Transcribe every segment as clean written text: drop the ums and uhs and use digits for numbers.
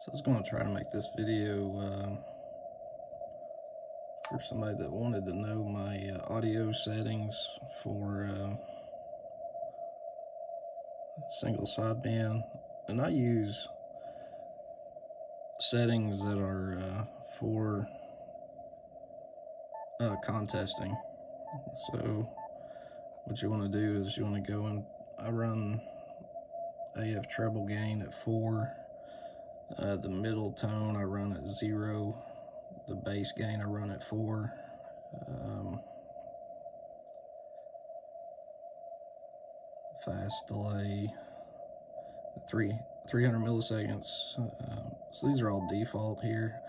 So I was going to try to make this video for somebody that wanted to know my audio settings for single sideband, and I use settings that are for contesting. So what you want to do is you want to go and I run AF treble gain at 4, the middle tone I run at 0, the bass gain I run at 4, fast delay 300 milliseconds. So these are all default here.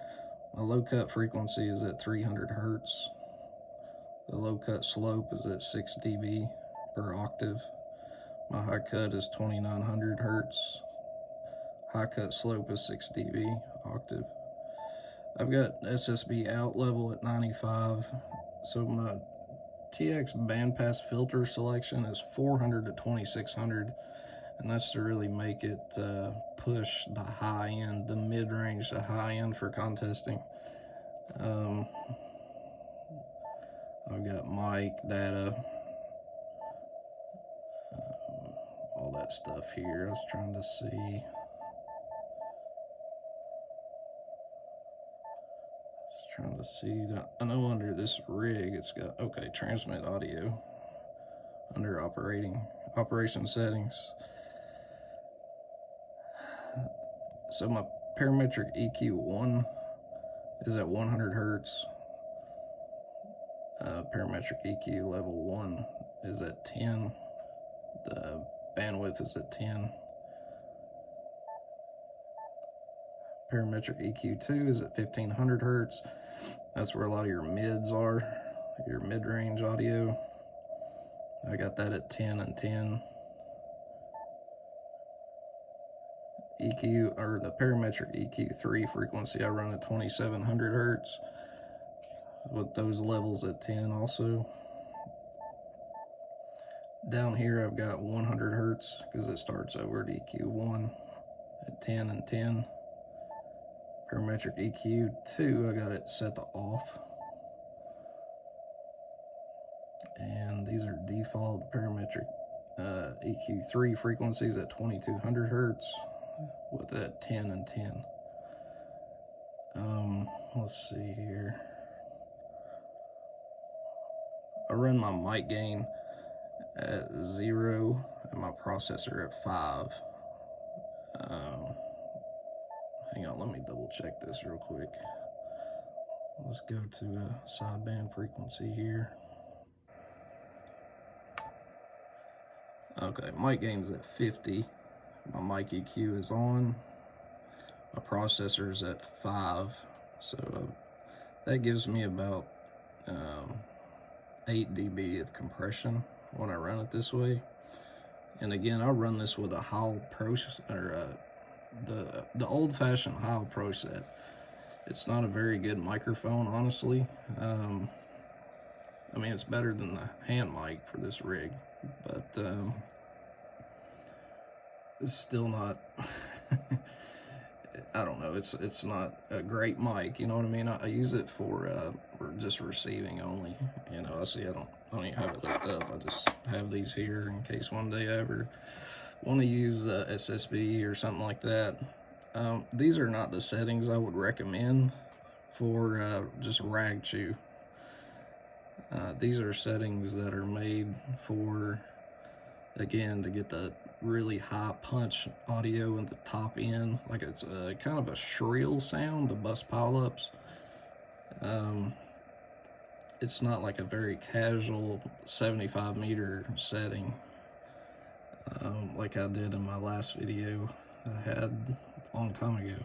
My low cut frequency is at 300 hertz. The low cut slope is at 6 dB per octave. My high cut is 2900 hertz. High cut slope is 6 dB octave. I've got SSB out level at 95. So my TX bandpass filter selection is 400 to 2600, and that's to really make it push the high end, the mid-range, the high end for contesting. I've got mic data, all that stuff here. I was trying to see. That I know under this rig it's got, okay, transmit audio under operation settings. So my parametric EQ1 is at 100 hertz. Parametric EQ level 1 is at 10. The bandwidth is at 10. Parametric EQ2 is at 1500 hertz. That's where a lot of your mids are, your mid-range audio. I got that at 10 and 10. EQ, or the parametric EQ3 frequency, I run at 2700 hertz with those levels at 10 also. Down here I've got 100 hertz because it starts over at EQ1 at 10 and 10. Parametric EQ2, I got it set to off. And these are default parametric EQ3 frequencies at 2200 hertz with that 10 and 10. Let's see here. I run my mic gain at 0 and my processor at 5. Hang on, let me double check this real quick. Let's go to sideband frequency here. Okay, mic gain's at 50. My mic EQ is on. My processor's at 5. So that gives me about 8 dB of compression when I run it this way. And again, I'll run this with a Heil Pro, or the old-fashioned Heil Pro set. It's not a very good microphone, honestly. I mean, it's better than the hand mic for this rig, but it's still not. I don't know. It's not a great mic. You know what I mean? I use it for just receiving only. You know, I don't even have it hooked up. I just have these here in case one day I ever want to use SSB or something like that. These are not the settings I would recommend for just rag chew. These are settings that are made for, again, to get the really high punch audio at the top end, like it's a kind of a shrill sound to bust pileups. It's not like a very casual 75 meter setting like I did in my last video I had a long time ago.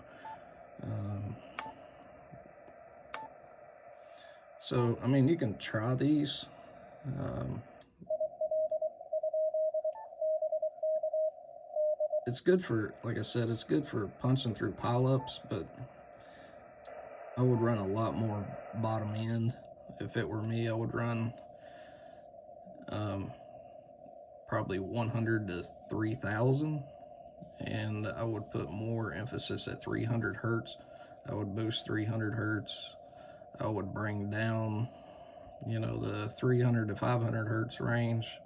So I mean, you can try these. It's good for, like I said, it's good for punching through pileups, but I would run a lot more bottom end. If it were me, I would run probably 100 to 3000, and I would put more emphasis at 300 hertz. I would boost 300 hertz. I would bring down, you know, the 300 to 500 hertz range.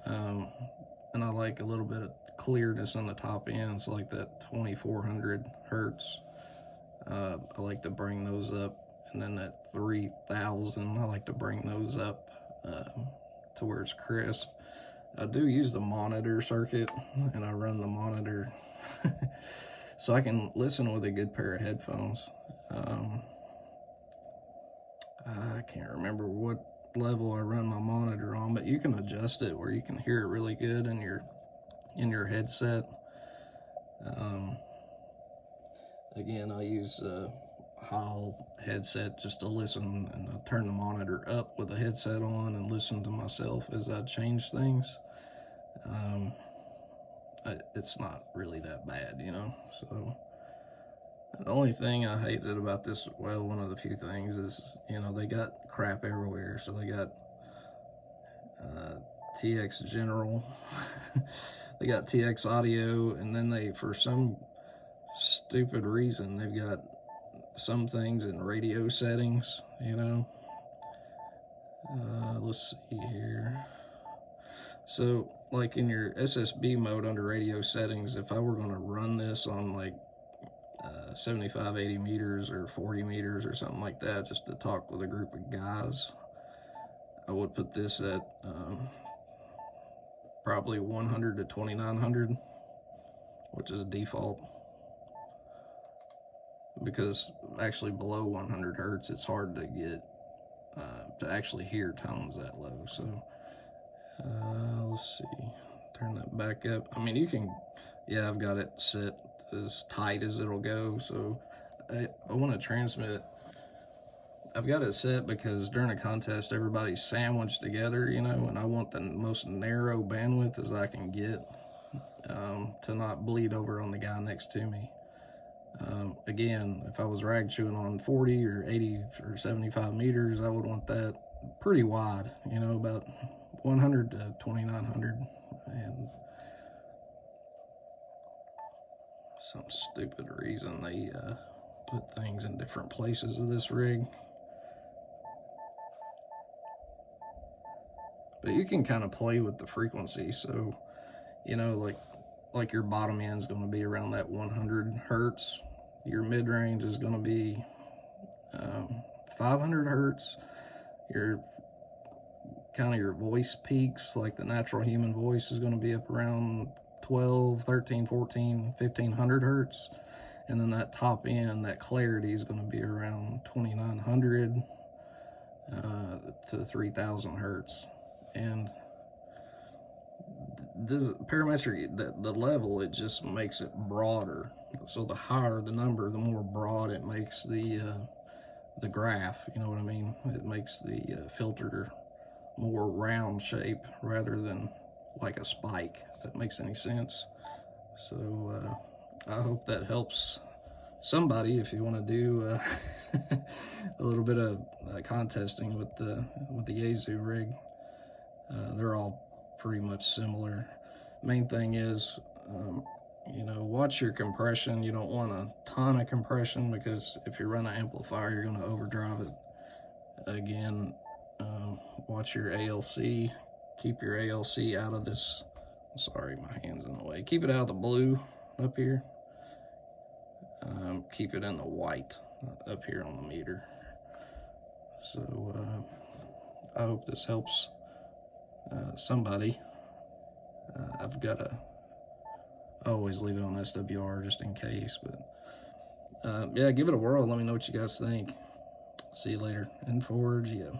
And I like a little bit of clearness on the top end, so like that 2400 hertz. I like to bring those up, and then that 3000, I like to bring those up to where it's crisp. I do use the monitor circuit, and I run the monitor so I can listen with a good pair of headphones. I can't remember what level I run my monitor on, but you can adjust it where you can hear it really good in your headset. Again, I use a Hall headset just to listen, and I turn the monitor up with the headset on and listen to myself as I change things. It's not really that bad, you know. So the only thing I hated about this, well, one of the few things is, you know, they got crap everywhere. So they got TX General, they got TX Audio, and then they, for some stupid reason, they've got some things in radio settings, you know. Let's see here. So, like in your SSB mode under radio settings, if I were going to run this on like 75, 80 meters or 40 meters or something like that, just to talk with a group of guys, I would put this at probably 100 to 2900, which is default, because actually below 100 hertz, it's hard to get to actually hear tones that low. So let's see, turn that back up. I mean, you can, yeah, I've got it set as tight as it'll go. So I want to transmit, I've got it set because during a contest everybody's sandwiched together, you know, and I want the most narrow bandwidth as I can get to not bleed over on the guy next to me. Again, if I was rag chewing on 40 or 80 or 75 meters, I would want that pretty wide, you know, about 100 to 2900. And some stupid reason they put things in different places of this rig. But you can kind of play with the frequency. So, you know, like your bottom end is going to be around that 100 hertz. Your mid range is going to be 500 hertz. Your kind of your voice peaks, like the natural human voice, is going to be up around 12, 13, 14, 1500 hertz. And then that top end, that clarity, is going to be around 2900 to 3000 hertz. And this parametric, the level, it just makes it broader. So the higher the number, the more broad it makes the graph, you know what I mean? It makes the filter more round shape rather than like a spike, if that makes any sense. So I hope that helps somebody if you want to do a little bit of contesting with the Yaesu rig. They're all pretty much similar. Main thing is, you know, watch your compression. You don't want a ton of compression, because if you run an amplifier, you're going to overdrive it. Again, watch your ALC. Keep your ALC out of this. Sorry, my hand's in the way. Keep it out of the blue up here. Keep it in the white up here on the meter. So I hope this helps somebody. I've got to always leave it on SWR just in case, but yeah, give it a whirl. Let me know what you guys think. See you later. And for Geo.